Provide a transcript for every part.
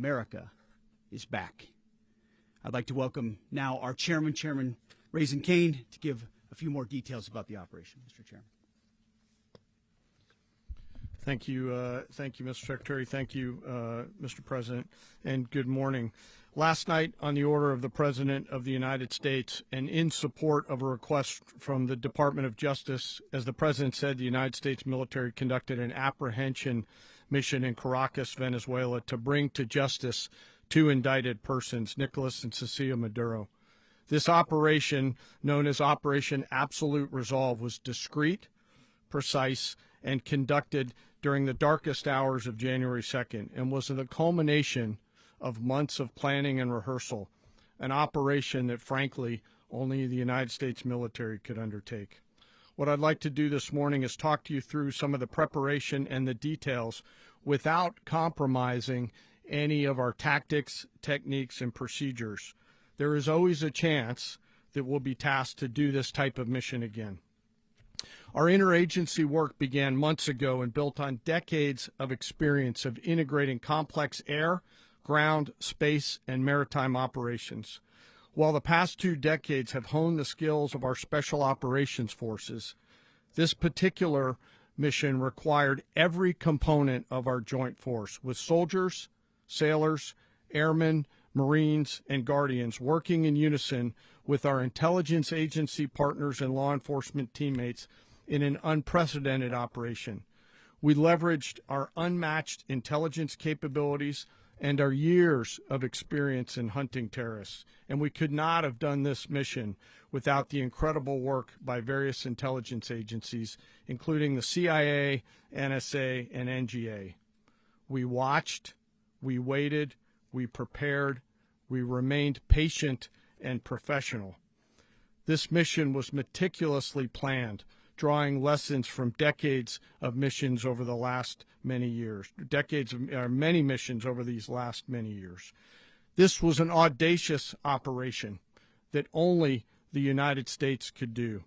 America is back. I'd like to welcome now our chairman, Chairman Raising Cane, to give a few more details about the operation. Mr. Chairman. Thank you, Mr. Secretary. Thank you, Mr. President, and good morning. Last night, on the order of the President of the United States and in support of a request from the Department of Justice, as the President said, the United States military conducted an apprehension mission in Caracas, Venezuela, to bring to justice two indicted persons, Nicolas and Cecilia Maduro. This operation, known as Operation Absolute Resolve, was discreet, precise, and conducted during the darkest hours of January 2nd and was the culmination of months of planning and rehearsal, an operation that, frankly, only the United States military could undertake. What I'd like to do this morning is talk to you through some of the preparation and the details without compromising any of our tactics, techniques, and procedures. There is always a chance that we'll be tasked to do this type of mission again. Our interagency work began months ago and built on decades of experience of integrating complex air, ground, space, and maritime operations. While the past 2 decades have honed the skills of our special operations forces, this particular mission required every component of our joint force, with soldiers, sailors, airmen, Marines, and Guardians working in unison with our intelligence agency partners and law enforcement teammates in an unprecedented operation. We leveraged our unmatched intelligence capabilities and our years of experience in hunting terrorists, and we could not have done this mission without the incredible work by various intelligence agencies, including the CIA, NSA, and NGA. We watched, we waited, we prepared, we remained patient and professional. This mission was meticulously planned, drawing lessons from decades of missions over the last many years, many missions over these last many years. This was an audacious operation that only the United States could do.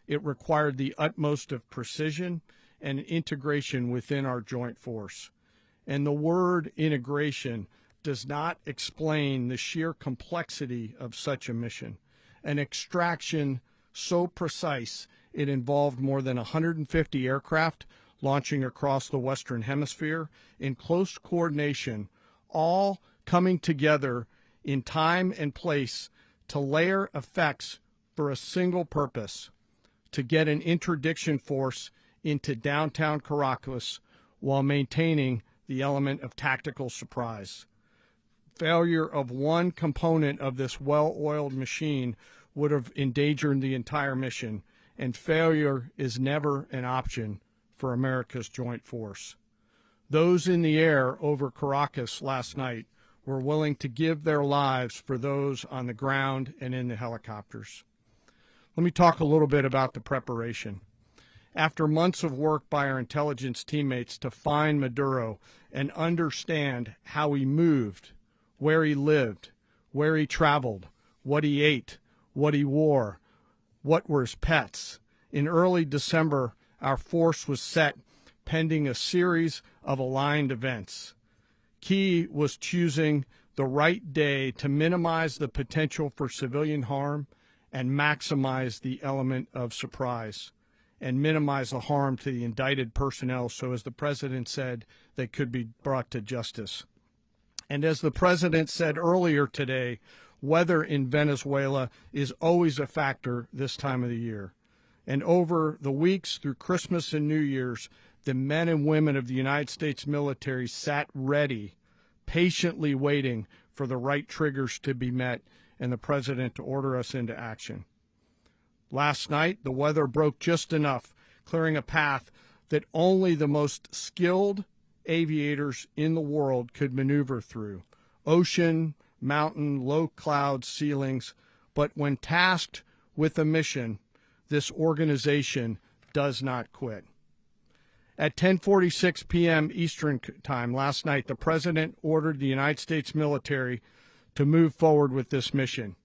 It required the utmost of precision and integration within our joint force. And the word integration does not explain the sheer complexity of such a mission. An extraction so precise it involved more than 150 aircraft launching across the Western Hemisphere in close coordination, all coming together in time and place to layer effects for a single purpose: to get an interdiction force into downtown Caracas while maintaining the element of tactical surprise. Failure of one component of this well-oiled machine would have endangered the entire mission, and failure is never an option for America's joint force. Those in the air over Caracas last night were willing to give their lives for those on the ground and in the helicopters. Let me talk a little bit about the preparation. After months of work by our intelligence teammates to find Maduro and understand how he moved, where he lived, where he traveled, what he ate, what he wore, what were his pets, in early December, our force was set pending a series of aligned events. Key was choosing the right day to minimize the potential for civilian harm and maximize the element of surprise, and minimize the harm to the indicted personnel so, as the President said, they could be brought to justice. And as the President said earlier today, weather in Venezuela is always a factor this time of the year. And over the weeks through Christmas and New Year's, the men and women of the United States military sat ready, patiently waiting for the right triggers to be met and the President to order us into action. Last night, the weather broke just enough, clearing a path that only the most skilled aviators in the world could maneuver through. Ocean, mountain, low cloud ceilings, but when tasked with a mission, this organization does not quit. At 10:46 p.m. Eastern Time last night, the President ordered the United States military to move forward with this mission.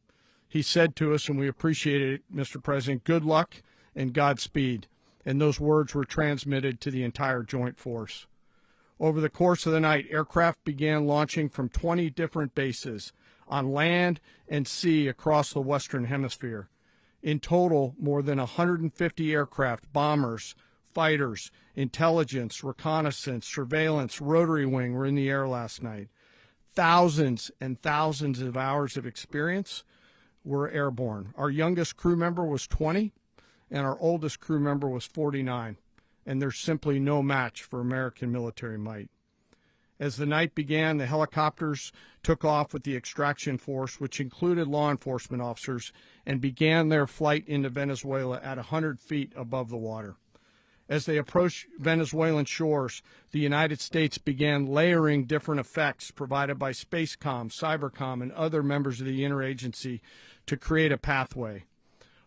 He said to us, and we appreciate it, Mr. President, good luck and Godspeed. And those words were transmitted to the entire joint force. Over the course of the night, aircraft began launching from 20 different bases on land and sea across the Western Hemisphere. In total, more than 150 aircraft, bombers, fighters, intelligence, reconnaissance, surveillance, rotary wing were in the air last night. Thousands and thousands of hours of experience were airborne. Our youngest crew member was 20, and our oldest crew member was 49, and there's simply no match for American military might. As the night began, the helicopters took off with the extraction force, which included law enforcement officers, and began their flight into Venezuela at 100 feet above the water. As they approached Venezuelan shores, the United States began layering different effects provided by Spacecom, Cybercom, and other members of the interagency to create a pathway.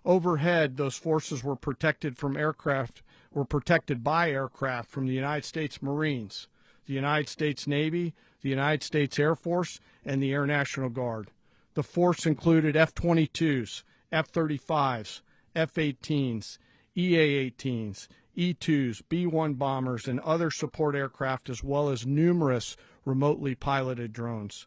Overhead, those forces were protected by aircraft from the United States Marines, the United States Navy, the United States Air Force, and the Air National Guard. The force included F-22s, F-35s, F-18s, EA-18s, E-2s, B-1 bombers, and other support aircraft, as well as numerous remotely piloted drones.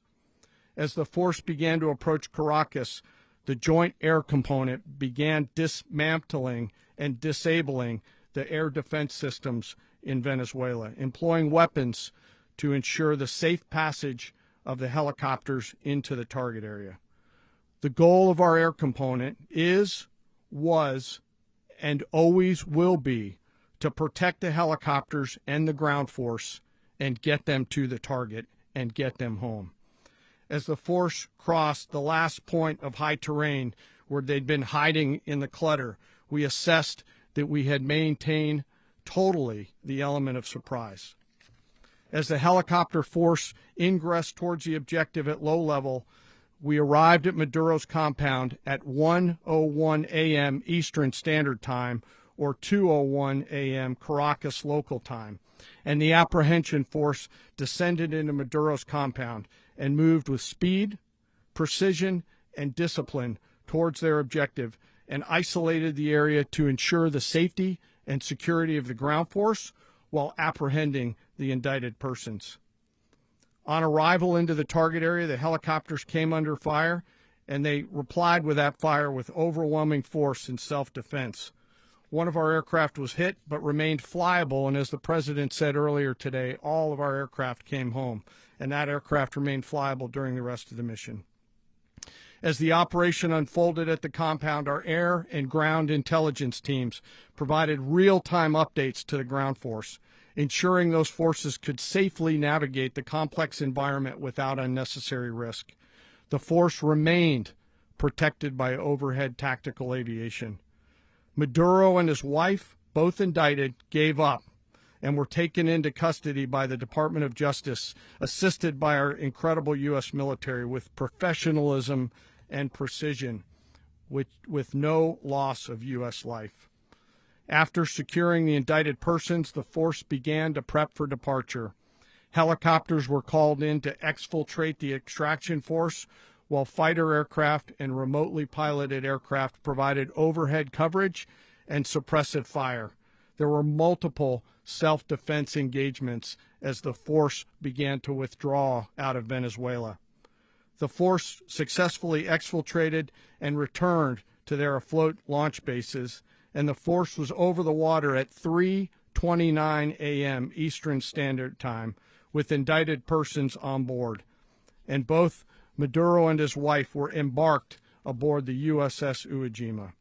As the force began to approach Caracas, the Joint Air Component began dismantling and disabling the air defense systems in Venezuela, employing weapons to ensure the safe passage of the helicopters into the target area. The goal of our air component is, was, and always will be to protect the helicopters and the ground force and get them to the target and get them home. As the force crossed the last point of high terrain where they'd been hiding in the clutter, we assessed that we had maintained totally the element of surprise. As the helicopter force ingressed towards the objective at low level, we arrived at Maduro's compound at 1:01 a.m. Eastern Standard Time, or 2:01 a.m. Caracas local time, and the apprehension force descended into Maduro's compound and moved with speed, precision, and discipline towards their objective, and isolated the area to ensure the safety and security of the ground force while apprehending the indicted persons. On arrival into the target area, the helicopters came under fire, and they replied with that fire with overwhelming force in self-defense. One of our aircraft was hit but remained flyable, and as the President said earlier today, all of our aircraft came home, and that aircraft remained flyable during the rest of the mission. As the operation unfolded at the compound, our air and ground intelligence teams provided real-time updates to the ground force, ensuring those forces could safely navigate the complex environment without unnecessary risk. The force remained protected by overhead tactical aviation. Maduro and his wife, both indicted, gave up and were taken into custody by the Department of Justice, assisted by our incredible U.S. military with professionalism and precision, with no loss of U.S. life. After securing the indicted persons, the force began to prep for departure. Helicopters were called in to exfiltrate the extraction force, while fighter aircraft and remotely piloted aircraft provided overhead coverage and suppressive fire. There were multiple self-defense engagements as the force began to withdraw out of Venezuela. The force successfully exfiltrated and returned to their afloat launch bases, and the force was over the water at 3:29 a.m. Eastern Standard Time with indicted persons on board, and both Maduro and his wife were embarked aboard the USS Uejima.